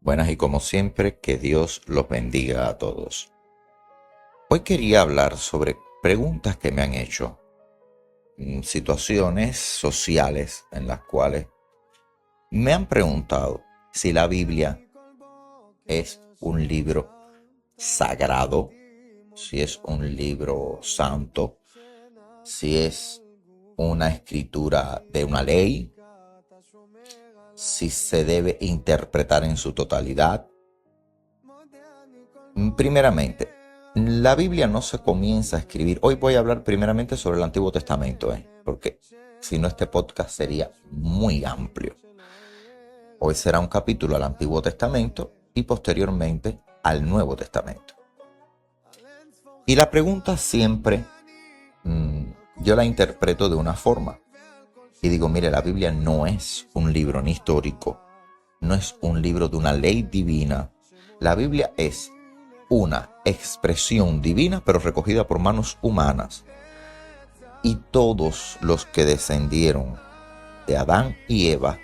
Buenas y como siempre, que Dios los bendiga a todos. Hoy quería hablar sobre preguntas que me han hecho, situaciones sociales en las cuales me han preguntado si la Biblia es un libro sagrado, si es un libro santo, si es una escritura de una ley, si se debe interpretar en su totalidad. Primeramente, la Biblia no se comienza a escribir. Hoy voy a hablar primeramente sobre el Antiguo Testamento, porque si no este podcast sería muy amplio. Hoy será un capítulo al Antiguo Testamento y posteriormente al Nuevo Testamento. Y la pregunta siempre yo la interpreto de una forma. Y digo, mire, la Biblia no es un libro ni histórico, no es un libro de una ley divina. La Biblia es una expresión divina, pero recogida por manos humanas. Y todos los que descendieron de Adán y Eva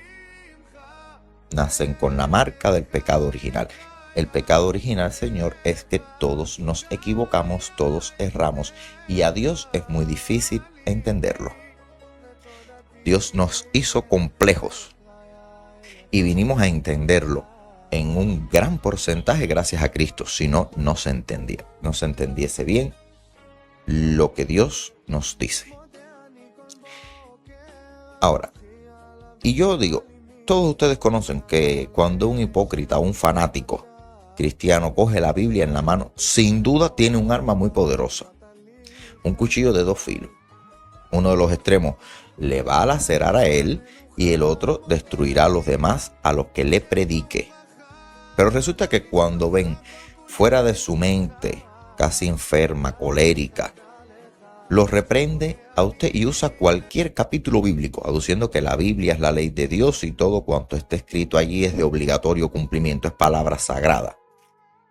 nacen con la marca del pecado original. El pecado original, Señor, es que todos nos equivocamos, todos erramos, y a Dios es muy difícil entenderlo. Dios nos hizo complejos y vinimos a entenderlo en un gran porcentaje gracias a Cristo. Si no, no se entendiese bien lo que Dios nos dice. Ahora, y yo digo, todos ustedes conocen que cuando un hipócrita, un fanático cristiano coge la Biblia en la mano, sin duda tiene un arma muy poderosa, un cuchillo de 2 filos. Uno de los extremos le va a lacerar a él y el otro destruirá a los demás a los que le predique. Pero resulta que cuando ven fuera de su mente, casi enferma, colérica, lo reprende a usted y usa cualquier capítulo bíblico, aduciendo que la Biblia es la ley de Dios y todo cuanto esté escrito allí es de obligatorio cumplimiento, es palabra sagrada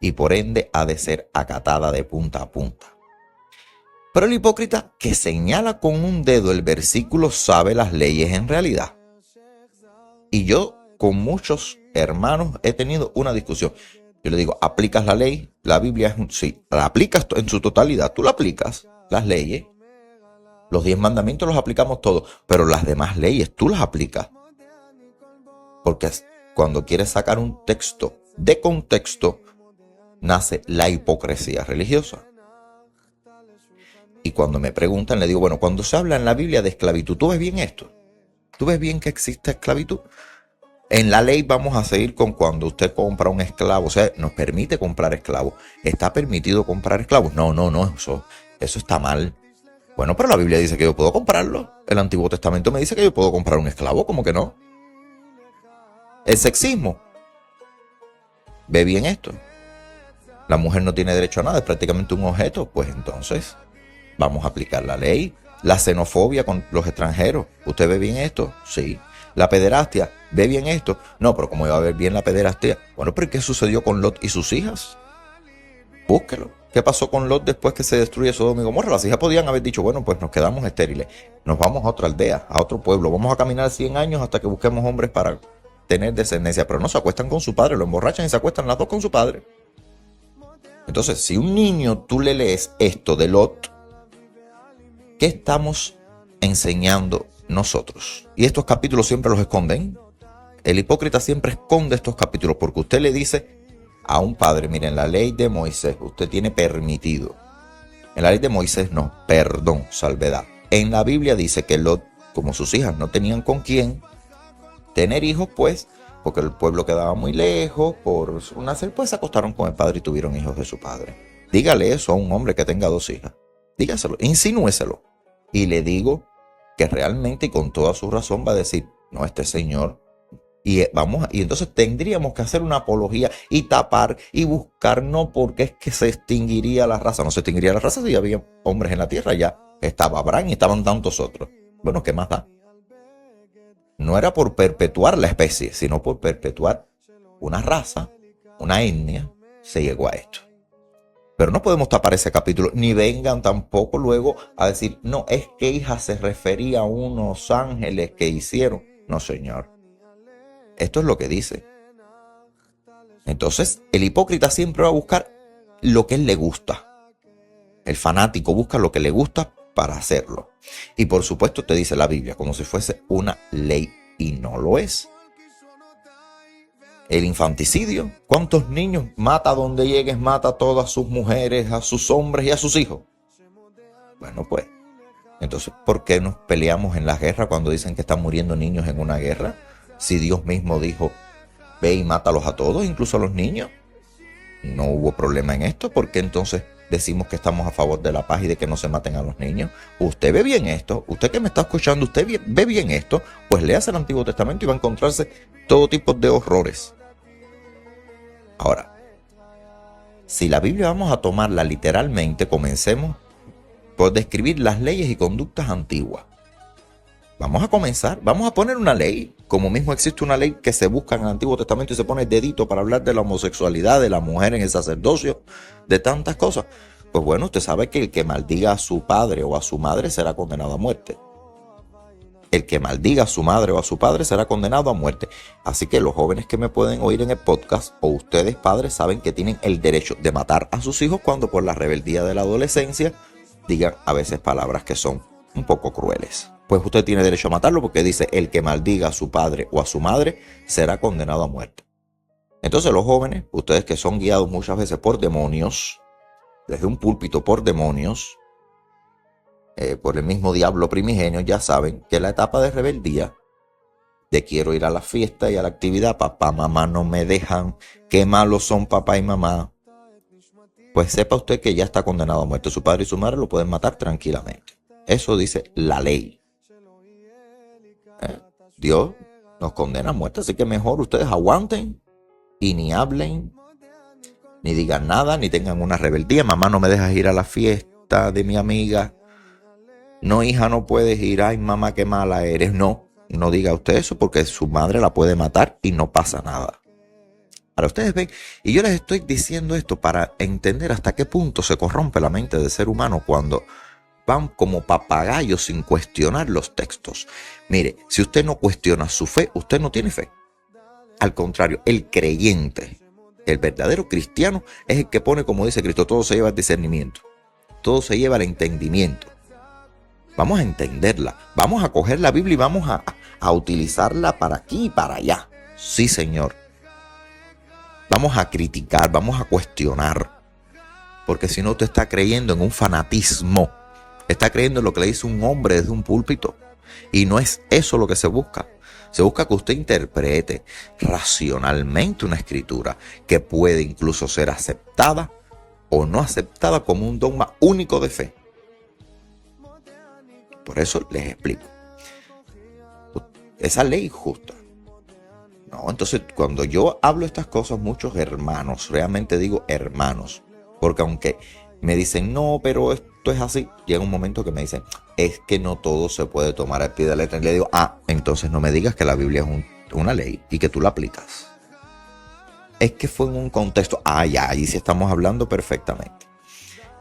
y por ende ha de ser acatada de punta a punta. Pero el hipócrita que señala con un dedo el versículo sabe las leyes en realidad. Y yo con muchos hermanos he tenido una discusión. Yo le digo, ¿aplicas la ley? La Biblia es sí, la aplicas en su totalidad. Tú la aplicas, las leyes. Los 10 mandamientos los aplicamos todos, pero las demás leyes tú las aplicas. Porque cuando quieres sacar un texto de contexto, nace la hipocresía religiosa. Y cuando me preguntan, le digo, bueno, cuando se habla en la Biblia de esclavitud, ¿tú ves bien esto? ¿Tú ves bien que existe esclavitud? En la ley vamos a seguir con cuando usted compra un esclavo, o sea, nos permite comprar esclavos. ¿Está permitido comprar esclavos? No, eso está mal. Bueno, pero la Biblia dice que yo puedo comprarlo. El Antiguo Testamento me dice que yo puedo comprar un esclavo, ¿cómo que no? El sexismo. ¿Ve bien esto? La mujer no tiene derecho a nada, es prácticamente un objeto, pues entonces vamos a aplicar la ley. La xenofobia con los extranjeros. ¿Usted ve bien esto? Sí. La pederastia. ¿Ve bien esto? No, pero ¿cómo iba a ver bien la pederastia? Bueno, pero ¿qué sucedió con Lot y sus hijas? Búsquelo. ¿Qué pasó con Lot después que se destruye Sodoma y Gomorra? Las hijas podían haber dicho, bueno, pues nos quedamos estériles. Nos vamos a otra aldea, a otro pueblo. Vamos a caminar 100 años hasta que busquemos hombres para tener descendencia. Pero no se acuestan con su padre, lo emborrachan y se acuestan las dos con su padre. Entonces, si un niño tú le lees esto de Lot, ¿qué estamos enseñando nosotros? Y estos capítulos siempre los esconden. El hipócrita siempre esconde estos capítulos porque usted le dice a un padre, miren, la ley de Moisés, usted tiene permitido. En la ley de Moisés no, perdón, salvedad. En la Biblia dice que Lot, como sus hijas no tenían con quién tener hijos, pues, porque el pueblo quedaba muy lejos, por nacer, pues se acostaron con el padre y tuvieron hijos de su padre. Dígale eso a un hombre que tenga 2 hijas. Dígaselo, insinúeselo. Y le digo que realmente y con toda su razón va a decir, no, este señor. Y entonces tendríamos que hacer una apología y tapar y buscar, no porque es que se extinguiría la raza. No se extinguiría la raza si había hombres en la tierra ya. Estaba Abraham y estaban tantos otros. Bueno, ¿qué más da? No era por perpetuar la especie, sino por perpetuar una raza, una etnia. Se llegó a esto. Pero no podemos tapar ese capítulo, ni vengan tampoco luego a decir, no, es que hija se refería a unos ángeles que hicieron. No, señor. Esto es lo que dice. Entonces, el hipócrita siempre va a buscar lo que él le gusta. El fanático busca lo que le gusta para hacerlo. Y por supuesto te dice la Biblia como si fuese una ley y no lo es. El infanticidio. ¿Cuántos niños mata donde llegues? Mata a todas sus mujeres, a sus hombres y a sus hijos. Bueno, pues, entonces, ¿por qué nos peleamos en la guerra cuando dicen que están muriendo niños en una guerra? Si Dios mismo dijo, ve y mátalos a todos, incluso a los niños. No hubo problema en esto. ¿Por qué entonces decimos que estamos a favor de la paz y de que no se maten a los niños? Usted ve bien esto, usted que me está escuchando, usted ve bien esto, pues léase el Antiguo Testamento y va a encontrarse todo tipo de horrores. Ahora, si la Biblia vamos a tomarla literalmente, comencemos por describir las leyes y conductas antiguas. Vamos a comenzar, vamos a poner una ley, como mismo existe una ley que se busca en el Antiguo Testamento y se pone el dedito para hablar de la homosexualidad, de la mujer en el sacerdocio, de tantas cosas. Pues bueno, usted sabe que el que maldiga a su padre o a su madre será condenado a muerte. El que maldiga a su madre o a su padre será condenado a muerte. Así que los jóvenes que me pueden oír en el podcast, o ustedes padres, saben que tienen el derecho de matar a sus hijos cuando por la rebeldía de la adolescencia digan a veces palabras que son un poco crueles. Pues usted tiene derecho a matarlo porque dice, el que maldiga a su padre o a su madre será condenado a muerte. Entonces los jóvenes, ustedes que son guiados muchas veces por demonios, desde un púlpito por demonios, por el mismo diablo primigenio, ya saben que la etapa de rebeldía, de quiero ir a la fiesta y a la actividad, papá, mamá no me dejan, qué malos son papá y mamá, pues sepa usted que ya está condenado a muerte. Su padre y su madre lo pueden matar tranquilamente. Eso dice la ley. Dios nos condena a muerte, así que mejor ustedes aguanten y ni hablen, ni digan nada, ni tengan una rebeldía. Mamá, no me dejas ir a la fiesta de mi amiga. No, hija, no puedes ir. Ay, mamá, qué mala eres. No diga usted eso porque su madre la puede matar y no pasa nada. Ahora ustedes ven, y yo les estoy diciendo esto para entender hasta qué punto se corrompe la mente del ser humano cuando van como papagayos sin cuestionar los textos. Mire, si usted no cuestiona su fe, usted no tiene fe. Al contrario, el creyente, el verdadero cristiano, es el que pone, como dice Cristo, todo se lleva al discernimiento, todo se lleva al entendimiento. Vamos a entenderla, vamos a coger la Biblia y vamos a utilizarla para aquí y para allá. Sí, Señor. Vamos a criticar, vamos a cuestionar, porque si no usted está creyendo en un fanatismo, está creyendo en lo que le dice un hombre desde un púlpito, y no es eso lo que se busca. Se busca que usted interprete racionalmente una escritura que puede incluso ser aceptada o no aceptada como un dogma único de fe. Por eso les explico. Esa ley justa. No, entonces cuando yo hablo estas cosas, muchos hermanos, realmente digo hermanos, porque aunque me dicen, no, pero esto es así, llega un momento que me dicen, es que no todo se puede tomar al pie de la letra. Y le digo, entonces no me digas que la Biblia es una ley y que tú la aplicas. Es que fue en un contexto, ya, ahí sí estamos hablando perfectamente.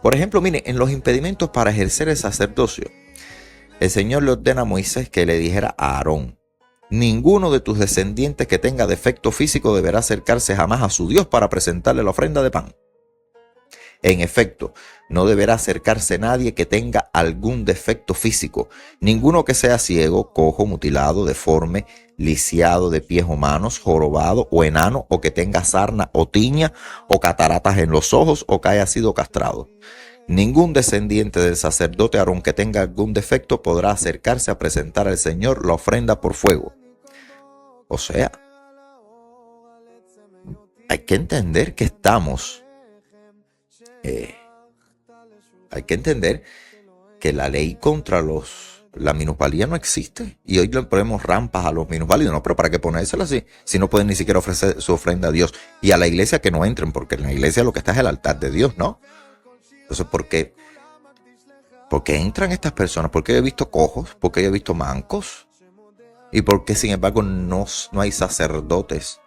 Por ejemplo, mire, en los impedimentos para ejercer el sacerdocio, el Señor le ordena a Moisés que le dijera a Aarón, ninguno de tus descendientes que tenga defecto físico deberá acercarse jamás a su Dios para presentarle la ofrenda de pan. En efecto, no deberá acercarse nadie que tenga algún defecto físico, ninguno que sea ciego, cojo, mutilado, deforme, lisiado de pies o manos, jorobado o enano, o que tenga sarna o tiña, o cataratas en los ojos, o que haya sido castrado. Ningún descendiente del sacerdote Aarón que tenga algún defecto podrá acercarse a presentar al Señor la ofrenda por fuego. O sea, hay que entender que estamos... hay que entender que la ley contra la minusvalía no existe. Y hoy le ponemos rampas a los minusválidos. No, pero ¿para qué ponérsela así? Si no pueden ni siquiera ofrecer su ofrenda a Dios. Y a la iglesia que no entren, porque en la iglesia lo que está es el altar de Dios, ¿no? Entonces, ¿por qué entran estas personas? ¿Por qué yo he visto cojos? ¿Por qué yo he visto mancos? ¿Y por qué, sin embargo, no hay sacerdotes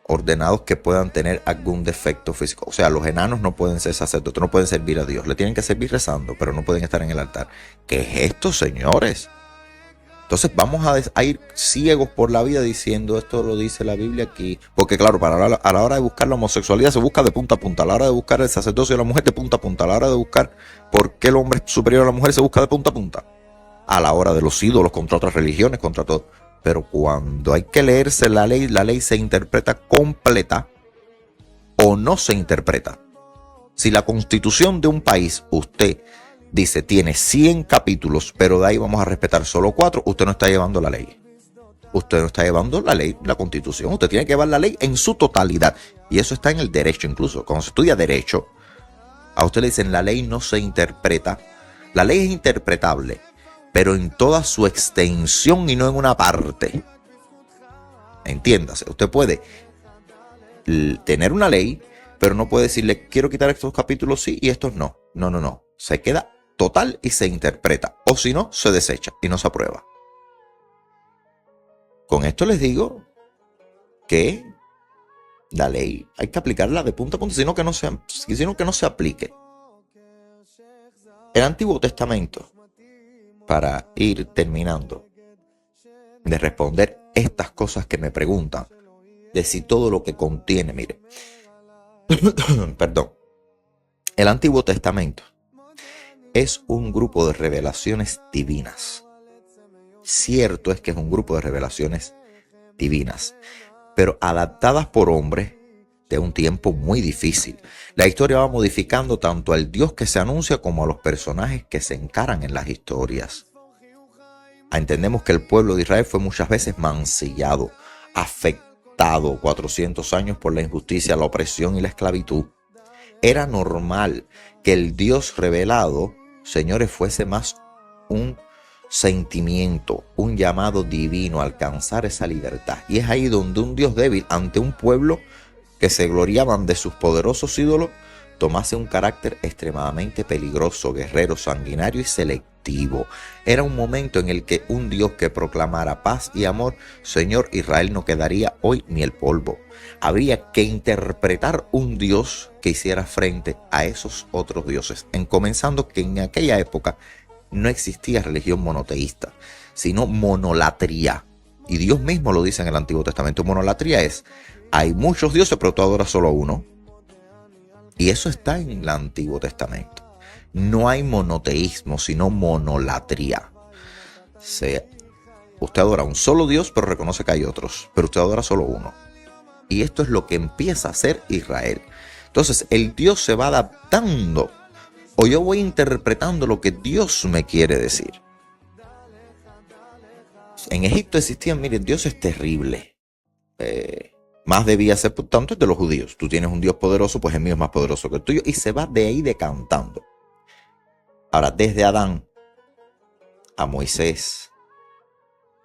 ordenados que puedan tener algún defecto físico? O sea, los enanos no pueden ser sacerdotes, no pueden servir a Dios. Le tienen que servir rezando, pero no pueden estar en el altar. ¿Qué es esto, señores? Entonces vamos a ir ciegos por la vida diciendo esto lo dice la Biblia aquí. Porque claro, a la hora de buscar la homosexualidad se busca de punta a punta. A la hora de buscar el sacerdocio de la mujer de punta a punta. A la hora de buscar por qué el hombre es superior a la mujer se busca de punta a punta. A la hora de los ídolos contra otras religiones, contra todo. Pero cuando hay que leerse la ley se interpreta completa o no se interpreta. Si la constitución de un país, usted dice, tiene 100 capítulos, pero de ahí vamos a respetar solo 4, usted no está llevando la ley. Usted no está llevando la ley, la constitución. Usted tiene que llevar la ley en su totalidad. Y eso está en el derecho incluso. Cuando se estudia derecho, a usted le dicen la ley no se interpreta. La ley es interpretable, pero en toda su extensión y no en una parte. Entiéndase, usted puede tener una ley, pero no puede decirle, quiero quitar estos capítulos sí y estos no. No. Se queda total y se interpreta. O si no, se desecha y no se aprueba. Con esto les digo que la ley hay que aplicarla de punta a punta, sino que no se aplique. El Antiguo Testamento, para ir terminando de responder estas cosas que me preguntan, de si todo lo que contiene, mire, perdón, el Antiguo Testamento es un grupo de revelaciones divinas. Cierto es que es un grupo de revelaciones divinas, pero adaptadas por hombres de un tiempo muy difícil. La historia va modificando tanto al Dios que se anuncia como a los personajes que se encaran en las historias. Entendemos que el pueblo de Israel fue muchas veces mancillado, afectado 400 años por la injusticia, la opresión y la esclavitud. Era normal que el Dios revelado, señores, fuese más un sentimiento, un llamado divino a alcanzar esa libertad. Y es ahí donde un Dios débil ante un pueblo que se gloriaban de sus poderosos ídolos tomase un carácter extremadamente peligroso, guerrero, sanguinario y selectivo. Era un momento en el que un Dios que proclamara paz y amor, Señor, Israel no quedaría hoy ni el polvo. Habría que interpretar un Dios que hiciera frente a esos otros dioses, comenzando que en aquella época no existía religión monoteísta, sino monolatría. Y Dios mismo lo dice en el Antiguo Testamento. Monolatría es, hay muchos dioses, pero tú adoras solo a uno. Y eso está en el Antiguo Testamento. No hay monoteísmo, sino monolatría. Usted adora a un solo Dios, pero reconoce que hay otros. Pero usted adora solo uno. Y esto es lo que empieza a hacer Israel. Entonces, el Dios se va adaptando. O yo voy interpretando lo que Dios me quiere decir. En Egipto existían, miren, dioses terribles. Más debía ser, por tanto, el de los judíos. Tú tienes un Dios poderoso, pues el mío es más poderoso que el tuyo. Y se va de ahí decantando. Ahora, desde Adán a Moisés,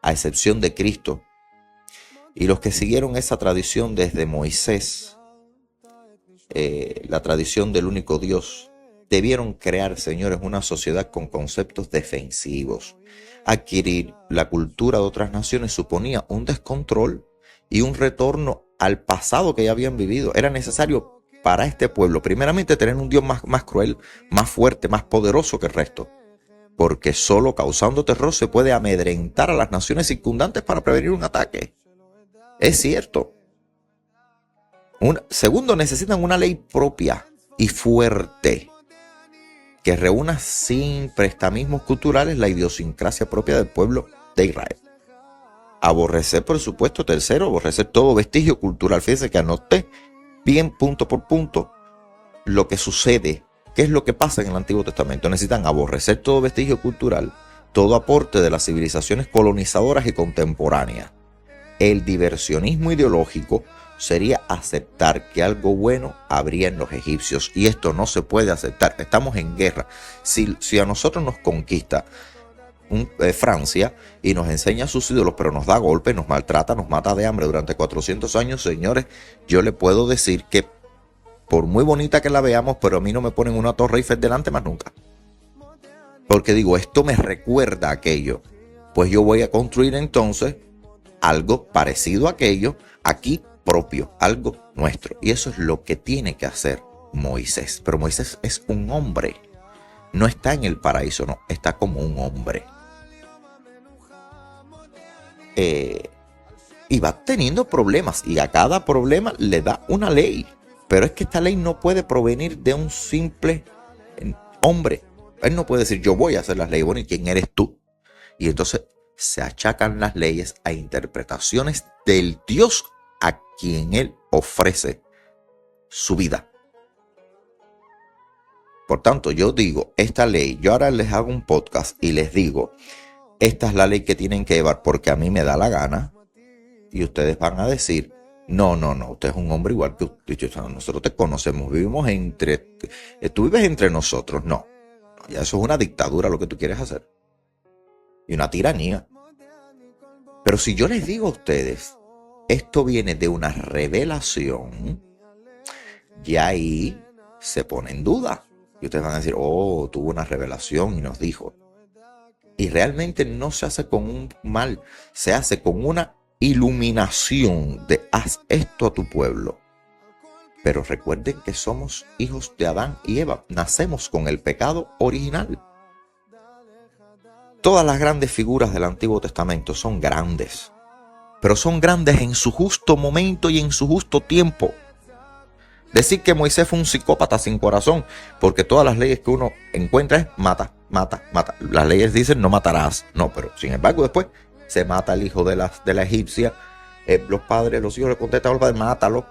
a excepción de Cristo, y los que siguieron esa tradición desde Moisés, la tradición del único Dios, debieron crear, señores, una sociedad con conceptos defensivos. Adquirir la cultura de otras naciones suponía un descontrol y un retorno al pasado que ya habían vivido. Era necesario para este pueblo, primeramente, tener un Dios más cruel, más fuerte, más poderoso que el resto. Porque solo causando terror se puede amedrentar a las naciones circundantes para prevenir un ataque. Es cierto. Segundo, necesitan una ley propia y fuerte que reúna sin prestamismos culturales la idiosincrasia propia del pueblo de Israel. Aborrecer, por supuesto. Tercero, aborrecer todo vestigio cultural. Fíjense que anoté bien punto por punto lo que sucede, qué es lo que pasa en el Antiguo Testamento. Necesitan aborrecer todo vestigio cultural, todo aporte de las civilizaciones colonizadoras y contemporáneas. El diversionismo ideológico sería aceptar que algo bueno habría en los egipcios, y esto no se puede aceptar. Estamos en guerra. Si a nosotros nos conquista Francia y nos enseña sus ídolos, pero nos da golpes, nos maltrata, nos mata de hambre durante 400 años, señores, yo le puedo decir que por muy bonita que la veamos, pero a mí no me ponen una Torre Eiffel delante más nunca. Porque digo, esto me recuerda a aquello. Pues yo voy a construir entonces algo parecido a aquello aquí propio, algo nuestro. Y eso es lo que tiene que hacer Moisés. Pero Moisés es un hombre. No está en el paraíso, no, está como un hombre. y va teniendo problemas, y a cada problema le da una ley. Pero es que esta ley no puede provenir de un simple hombre. Él no puede decir, yo voy a hacer las leyes. Bueno, ¿y quién eres tú? Y entonces se achacan las leyes a interpretaciones del Dios a quien él ofrece su vida. Por tanto, yo digo, esta ley, yo ahora les hago un podcast y les digo, esta es la ley que tienen que llevar porque a mí me da la gana. Y ustedes van a decir, no, usted es un hombre igual que usted. Nosotros te conocemos, tú vives entre nosotros. No, ya eso es una dictadura lo que tú quieres hacer. Y una tiranía. Pero si yo les digo a ustedes, esto viene de una revelación, ya ahí se pone en duda. Y ustedes van a decir, tuvo una revelación y nos dijo. Y realmente no se hace con un mal, se hace con una iluminación de haz esto a tu pueblo. Pero recuerden que somos hijos de Adán y Eva, nacemos con el pecado original. Todas las grandes figuras del Antiguo Testamento son grandes, pero son grandes en su justo momento y en su justo tiempo. Decir que Moisés fue un psicópata sin corazón, porque todas las leyes que uno encuentra es mata. Las leyes dicen no matarás. No, pero sin embargo después se mata al hijo de la egipcia. Los hijos le contestan a los padres, mátalo.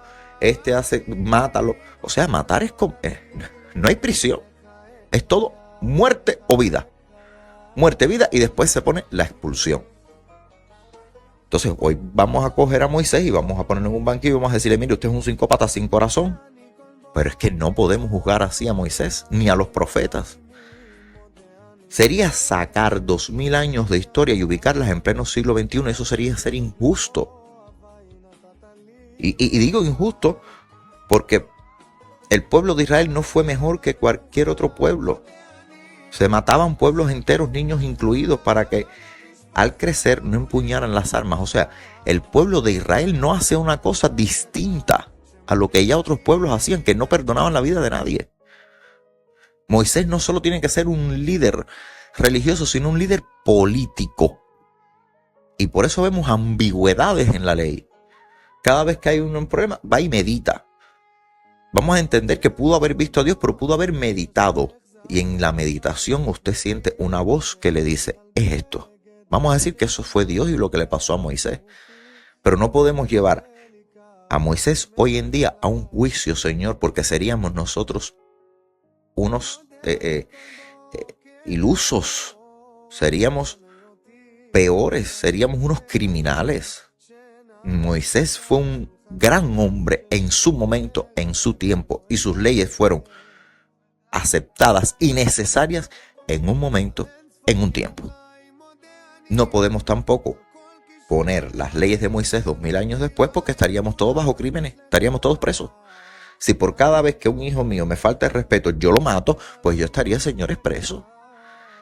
Mátalo. O sea, matar es como... no hay prisión. Es todo muerte o vida. Muerte, vida, y después se pone la expulsión. Entonces hoy vamos a coger a Moisés y vamos a ponerlo en un banquillo y vamos a decirle, mire, usted es un psicópata sin corazón. Pero es que no podemos juzgar así a Moisés ni a los profetas. Sería sacar 2000 años de historia y ubicarlas en pleno siglo XXI. Eso sería ser injusto. Y digo injusto porque el pueblo de Israel no fue mejor que cualquier otro pueblo. Se mataban pueblos enteros, niños incluidos, para que al crecer no empuñaran las armas. O sea, el pueblo de Israel no hace una cosa distinta a lo que ya otros pueblos hacían, que no perdonaban la vida de nadie. Moisés no solo tiene que ser un líder religioso, sino un líder político. Y por eso vemos ambigüedades en la ley. Cada vez que hay un problema, va y medita. Vamos a entender que pudo haber visto a Dios, pero pudo haber meditado. Y en la meditación usted siente una voz que le dice, es esto. Vamos a decir que eso fue Dios y lo que le pasó a Moisés. Pero no podemos llevar a Moisés hoy en día a un juicio, Señor, porque seríamos nosotros unos ilusos, seríamos peores, seríamos unos criminales. Moisés fue un gran hombre en su momento, en su tiempo, y sus leyes fueron aceptadas y necesarias en un momento, en un tiempo. No podemos tampoco poner las leyes de Moisés 2000 años después, porque estaríamos todos bajo crímenes, estaríamos todos presos. Si por cada vez que un hijo mío me falta el respeto yo lo mato, pues yo estaría, señores, preso.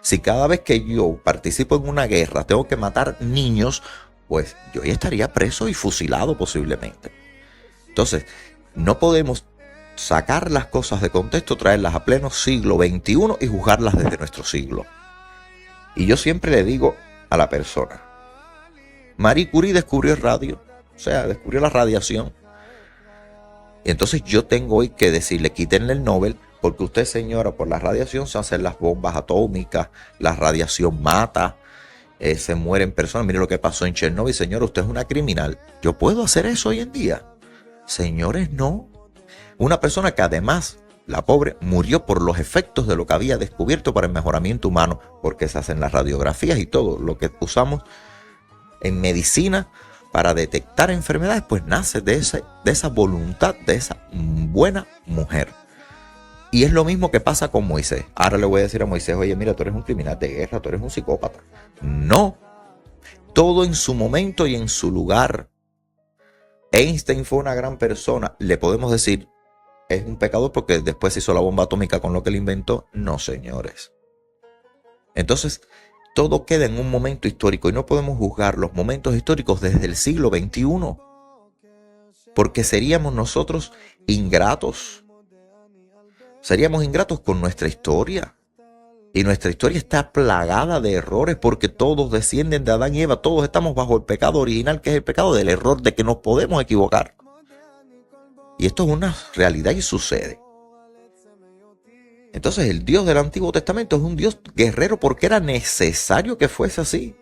Si cada vez que yo participo en una guerra tengo que matar niños, pues yo ya estaría preso y fusilado posiblemente. Entonces, no podemos sacar las cosas de contexto, traerlas a pleno siglo XXI y juzgarlas desde nuestro siglo. Y yo siempre le digo a la persona, Marie Curie descubrió el radio, o sea, descubrió la radiación. Y entonces yo tengo hoy que decirle, quítenle el Nobel, porque usted, señora, por la radiación se hacen las bombas atómicas, la radiación mata, se mueren personas. Mire lo que pasó en Chernobyl, señora, usted es una criminal. ¿Yo puedo hacer eso hoy en día? Señores, no. Una persona que además, la pobre, murió por los efectos de lo que había descubierto para el mejoramiento humano, porque se hacen las radiografías y todo lo que usamos en medicina para detectar enfermedades, pues nace de esa voluntad, de esa buena mujer. Y es lo mismo que pasa con Moisés. Ahora le voy a decir a Moisés, oye, mira, tú eres un criminal de guerra, tú eres un psicópata. No, todo en su momento y en su lugar. Einstein fue una gran persona, le podemos decir, es un pecador porque después hizo la bomba atómica con lo que él inventó. No, señores. Entonces, todo queda en un momento histórico y no podemos juzgar los momentos históricos desde el siglo XXI, porque seríamos nosotros ingratos. Seríamos ingratos con nuestra historia. Y nuestra historia está plagada de errores porque todos descienden de Adán y Eva. Todos estamos bajo el pecado original, que es el pecado del error, de que nos podemos equivocar. Y esto es una realidad y sucede. Entonces el Dios del Antiguo Testamento es un Dios guerrero porque era necesario que fuese así.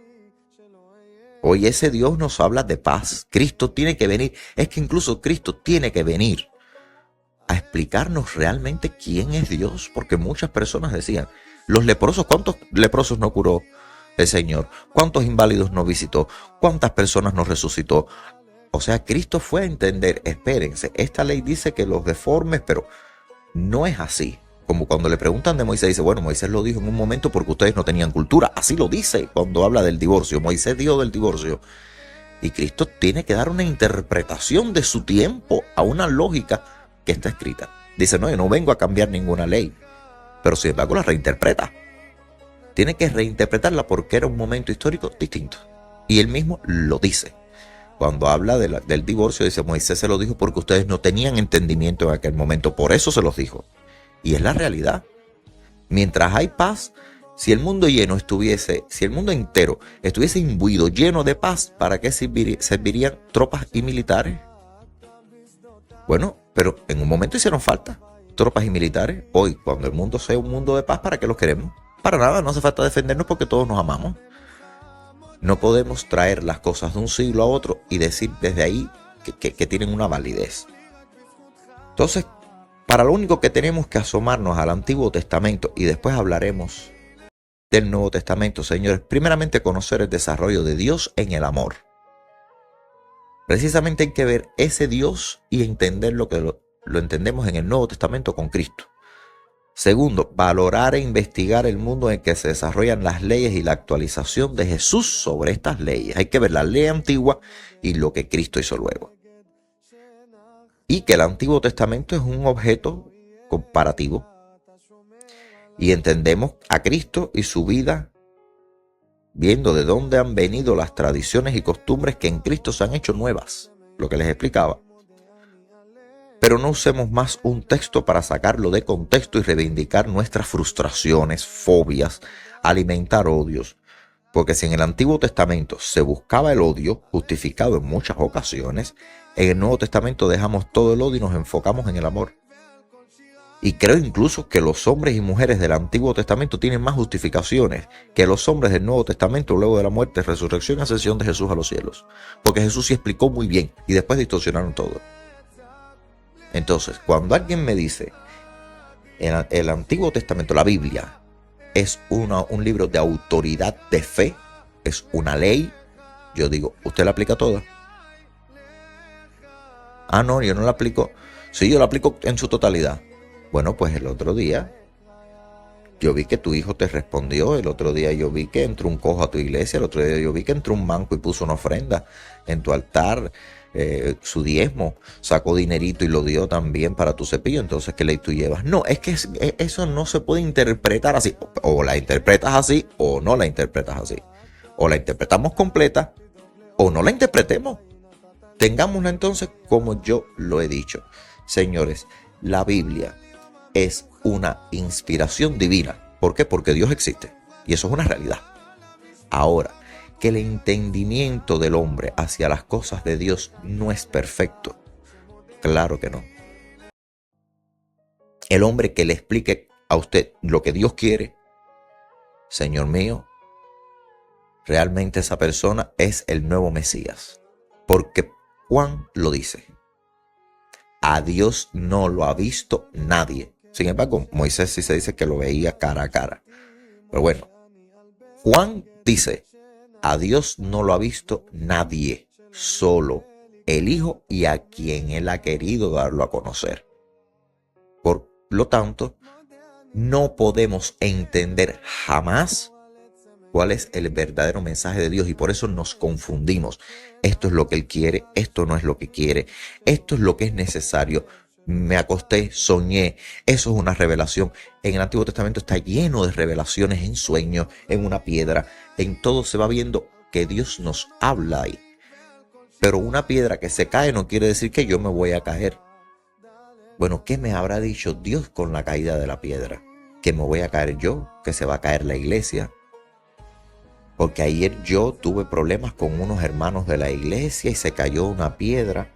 Hoy ese Dios nos habla de paz. Cristo tiene que venir. Es que incluso Cristo tiene que venir a explicarnos realmente quién es Dios. Porque muchas personas decían, los leprosos, ¿cuántos leprosos no curó el Señor? ¿Cuántos inválidos no visitó? ¿Cuántas personas no resucitó? O sea, Cristo fue a entender, espérense, esta ley dice que los deformes, pero no es así. Como cuando le preguntan de Moisés, dice, bueno, Moisés lo dijo en un momento porque ustedes no tenían cultura. Así lo dice cuando habla del divorcio. Moisés dijo del divorcio. Y Cristo tiene que dar una interpretación de su tiempo a una lógica que está escrita. Dice, no, yo no vengo a cambiar ninguna ley, pero sin embargo la reinterpreta. Tiene que reinterpretarla porque era un momento histórico distinto. Y él mismo lo dice. Cuando habla del divorcio, dice, Moisés se lo dijo porque ustedes no tenían entendimiento en aquel momento. Por eso se los dijo. Y es la realidad. Mientras hay paz, si el mundo entero estuviese imbuido, lleno de paz, ¿para qué servirían tropas y militares? Bueno, pero en un momento hicieron falta tropas y militares. Hoy, cuando el mundo sea un mundo de paz, ¿para qué los queremos? Para nada, no hace falta defendernos porque todos nos amamos. No podemos traer las cosas de un siglo a otro y decir desde ahí que tienen una validez. Entonces, para lo único que tenemos que asomarnos al Antiguo Testamento y después hablaremos del Nuevo Testamento, señores, primeramente conocer el desarrollo de Dios en el amor. Precisamente hay que ver ese Dios y entender lo que lo entendemos en el Nuevo Testamento con Cristo. Segundo, valorar e investigar el mundo en que se desarrollan las leyes y la actualización de Jesús sobre estas leyes. Hay que ver la ley antigua y lo que Cristo hizo luego. Y que el Antiguo Testamento es un objeto comparativo. Y entendemos a Cristo y su vida viendo de dónde han venido las tradiciones y costumbres que en Cristo se han hecho nuevas. Lo que les explicaba. Pero no usemos más un texto para sacarlo de contexto y reivindicar nuestras frustraciones, fobias, alimentar odios. Porque si en el Antiguo Testamento se buscaba el odio, justificado en muchas ocasiones, en el Nuevo Testamento dejamos todo el odio y nos enfocamos en el amor. Y creo incluso que los hombres y mujeres del Antiguo Testamento tienen más justificaciones que los hombres del Nuevo Testamento luego de la muerte, resurrección y ascensión de Jesús a los cielos. Porque Jesús sí explicó muy bien y después distorsionaron todo. Entonces, cuando alguien me dice, el Antiguo Testamento, la Biblia, es un libro de autoridad de fe, es una ley, yo digo, ¿usted la aplica toda? Ah, no, yo no la aplico. Sí, yo la aplico en su totalidad. Bueno, pues el otro día yo vi que tu hijo te respondió, el otro día yo vi que entró un cojo a tu iglesia, el otro día yo vi que entró un manco y puso una ofrenda en tu altar, su diezmo, sacó dinerito y lo dio también para tu cepillo. Entonces, ¿qué ley tú llevas? No, es que eso no se puede interpretar así. O la interpretas así o no la interpretas así. O la interpretamos completa o no la interpretemos. Tengámosla entonces como yo lo he dicho. Señores, la Biblia es una inspiración divina. ¿Por qué? Porque Dios existe. Y eso es una realidad. Ahora, que el entendimiento del hombre hacia las cosas de Dios no es perfecto. Claro que no. El hombre que le explique a usted lo que Dios quiere, Señor mío, realmente esa persona es el nuevo Mesías. Porque Juan lo dice. A Dios no lo ha visto nadie. Sin embargo, Moisés sí se dice que lo veía cara a cara. Pero bueno, Juan dice, a Dios no lo ha visto nadie, solo el Hijo y a quien Él ha querido darlo a conocer. Por lo tanto, no podemos entender jamás cuál es el verdadero mensaje de Dios y por eso nos confundimos. Esto es lo que Él quiere, esto no es lo que quiere, esto es lo que es necesario. Me acosté, soñé, eso es una revelación. En el Antiguo Testamento está lleno de revelaciones en sueños, en una piedra, en todo se va viendo que Dios nos habla ahí. Pero una piedra que se cae no quiere decir que yo me voy a caer. Bueno, ¿qué me habrá dicho Dios con la caída de la piedra? que me voy a caer yo, que se va a caer la iglesia. Porque ayer yo tuve problemas con unos hermanos de la iglesia y se cayó una piedra.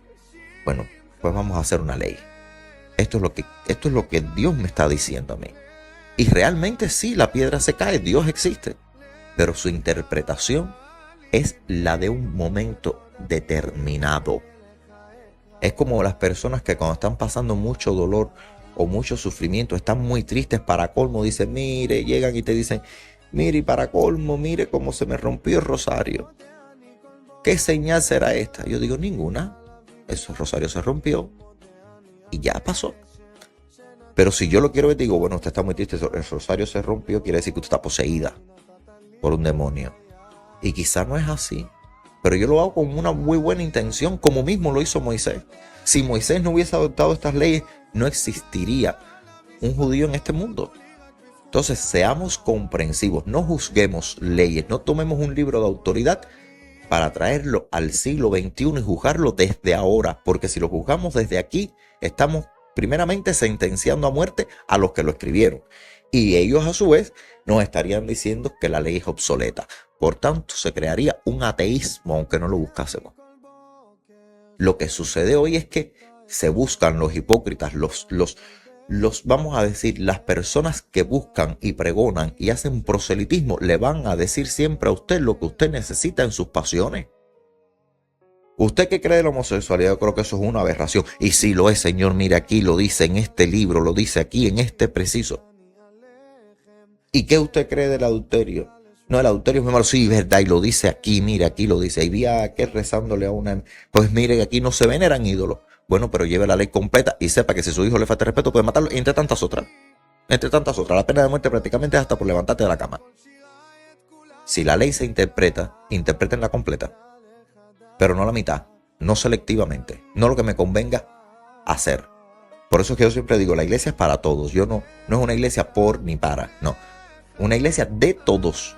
Bueno, pues vamos a hacer una ley. Esto es lo que Dios me está diciendo a mí. Y realmente sí, la piedra se cae, Dios existe. Pero su interpretación es la de un momento determinado. Es como las personas que cuando están pasando mucho dolor o mucho sufrimiento, están muy tristes, para colmo, dicen, mire, llegan y te dicen, mire, y para colmo, mire cómo se me rompió el rosario. ¿Qué señal será esta? Yo digo, ninguna. Ese rosario se rompió y ya pasó. Pero si yo lo quiero ver, digo, bueno, usted está muy triste, el rosario se rompió, quiere decir que usted está poseída por un demonio. Y quizá no es así, pero yo lo hago con una muy buena intención, como mismo lo hizo Moisés. Si Moisés no hubiese adoptado estas leyes, no existiría un judío en este mundo. Entonces, seamos comprensivos, no juzguemos leyes, no tomemos un libro de autoridad para traerlo al siglo XXI y juzgarlo desde ahora, porque si lo juzgamos desde aquí, estamos primeramente sentenciando a muerte a los que lo escribieron. Y ellos a su vez nos estarían diciendo que la ley es obsoleta. Por tanto, se crearía un ateísmo aunque no lo buscásemos. Lo que sucede hoy es que se buscan los hipócritas, vamos a decir, las personas que buscan y pregonan y hacen proselitismo, le van a decir siempre a usted lo que usted necesita en sus pasiones. ¿Usted qué cree de la homosexualidad? Yo creo que eso es una aberración. Y sí lo es, Señor, mire aquí, lo dice en este libro, lo dice aquí, en este preciso. ¿Y qué usted cree del adulterio? No, el adulterio es muy malo. Sí, verdad, y lo dice aquí, mire, aquí lo dice. Y vi a aquel rezándole a una... Pues mire, aquí no se veneran ídolos. Bueno, pero lleve la ley completa y sepa que si su hijo le falta respeto puede matarlo, entre tantas otras. Entre tantas otras. La pena de muerte prácticamente es hasta por levantarte de la cama. Si la ley se interpreta, interpretenla completa. Pero no la mitad, no selectivamente, no lo que me convenga hacer. Por eso es que yo siempre digo, la iglesia es para todos. Yo no es una iglesia por ni para, no. Una iglesia de todos.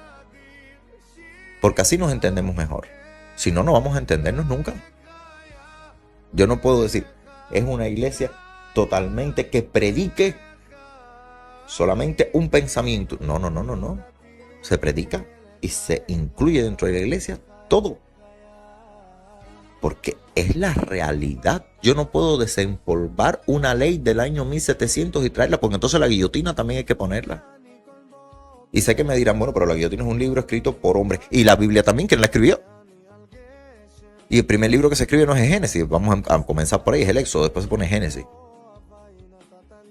Porque así nos entendemos mejor. Si no, no vamos a entendernos nunca. Yo no puedo decir, es una iglesia totalmente que predique solamente un pensamiento. No. Se predica y se incluye dentro de la iglesia todo. Porque es la realidad. Yo no puedo desempolvar una ley del año 1700 y traerla, porque entonces la guillotina también hay que ponerla. Y sé que me dirán, bueno, pero la guillotina es un libro escrito por hombres. Y la Biblia también, ¿quién la escribió? Y el primer libro que se escribe no es Génesis. Vamos a comenzar por ahí, es el Éxodo, después se pone Génesis.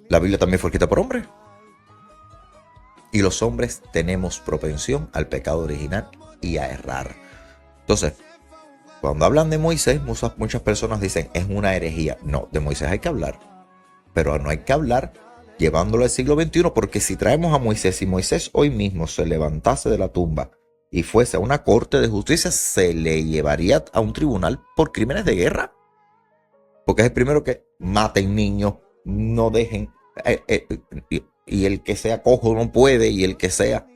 La Biblia también fue escrita por hombres. Y los hombres tenemos propensión al pecado original y a errar. Entonces, cuando hablan de Moisés, muchas personas dicen, es una herejía. No, de Moisés hay que hablar. Pero no hay que hablar llevándolo al siglo XXI, porque si traemos a Moisés, si Moisés hoy mismo se levantase de la tumba y fuese a una corte de justicia, se le llevaría a un tribunal por crímenes de guerra. Porque es el primero que maten niños, no dejen, y el que sea cojo no puede, y el que sea,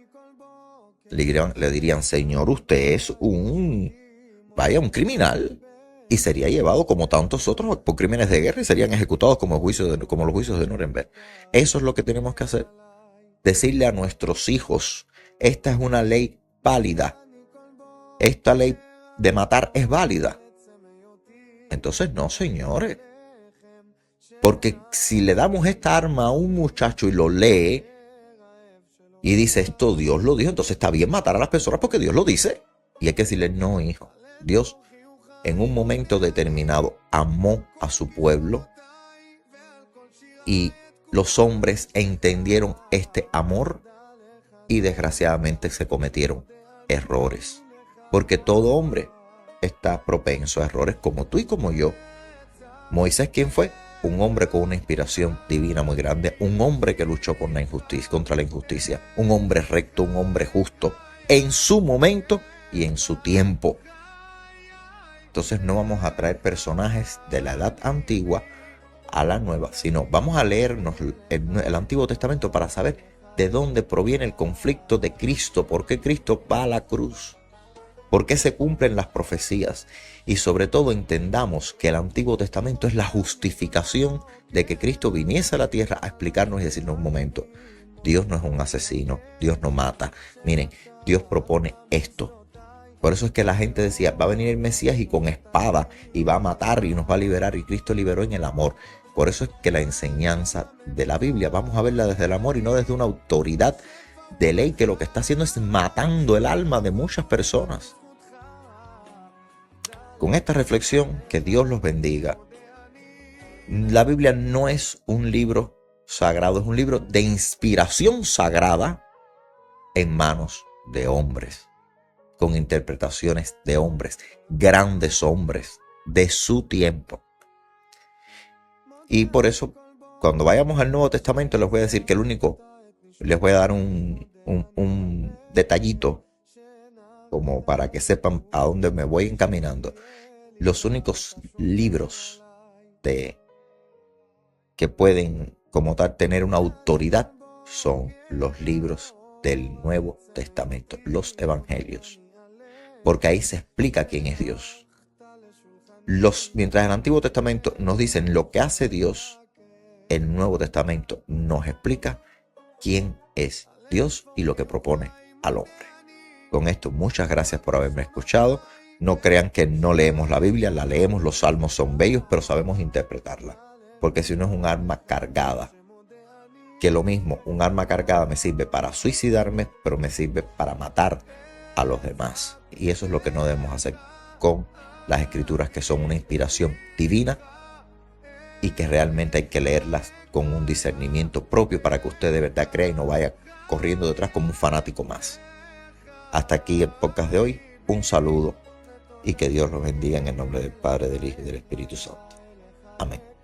le dirían, señor, usted es un criminal, y sería llevado como tantos otros por crímenes de guerra y serían ejecutados como los juicios de Nuremberg. Eso es lo que tenemos que hacer. Decirle a nuestros hijos, esta es una ley válida. Esta ley de matar es válida. Entonces no, señores. Porque si le damos esta arma a un muchacho y lo lee y dice esto Dios lo dijo, entonces está bien matar a las personas porque Dios lo dice. Y hay que decirle, no, hijo, Dios en un momento determinado amó a su pueblo y los hombres entendieron este amor y desgraciadamente se cometieron errores. Porque todo hombre está propenso a errores como tú y como yo. Moisés, ¿quién fue? Un hombre con una inspiración divina muy grande, un hombre que luchó contra la injusticia, un hombre recto, un hombre justo, en su momento y en su tiempo. Entonces no vamos a traer personajes de la edad antigua a la nueva, sino vamos a leernos el Antiguo Testamento para saber de dónde proviene el conflicto de Cristo, por qué Cristo va a la cruz, por qué se cumplen las profecías y sobre todo entendamos que el Antiguo Testamento es la justificación de que Cristo viniese a la tierra a explicarnos y decirnos un momento. Dios no es un asesino, Dios no mata. Miren, Dios propone esto. Por eso es que la gente decía, va a venir el Mesías y con espada y va a matar y nos va a liberar, y Cristo liberó en el amor. Por eso es que la enseñanza de la Biblia vamos a verla desde el amor y no desde una autoridad de ley que lo que está haciendo es matando el alma de muchas personas. Con esta reflexión, que Dios los bendiga. La Biblia no es un libro sagrado, es un libro de inspiración sagrada en manos de hombres, con interpretaciones de hombres, grandes hombres de su tiempo. Y por eso, cuando vayamos al Nuevo Testamento, les voy a decir que les voy a dar un detallito, como para que sepan a dónde me voy encaminando. Los únicos libros que pueden, como tal, tener una autoridad son los libros del Nuevo Testamento, los Evangelios, porque ahí se explica quién es Dios. Mientras el Antiguo Testamento nos dicen lo que hace Dios, el Nuevo Testamento nos explica quién es Dios y lo que propone al hombre. Con esto, muchas gracias por haberme escuchado. No crean que no leemos la Biblia, la leemos, los salmos son bellos, pero sabemos interpretarla. Porque si no es un arma cargada, que lo mismo, un arma cargada me sirve para suicidarme, pero me sirve para matar a los demás. Y eso es lo que no debemos hacer con las escrituras, que son una inspiración divina y que realmente hay que leerlas con un discernimiento propio para que usted de verdad crea y no vaya corriendo detrás como un fanático más. Hasta aquí el podcast de hoy. Un saludo y que Dios los bendiga en el nombre del Padre, del Hijo y del Espíritu Santo. Amén.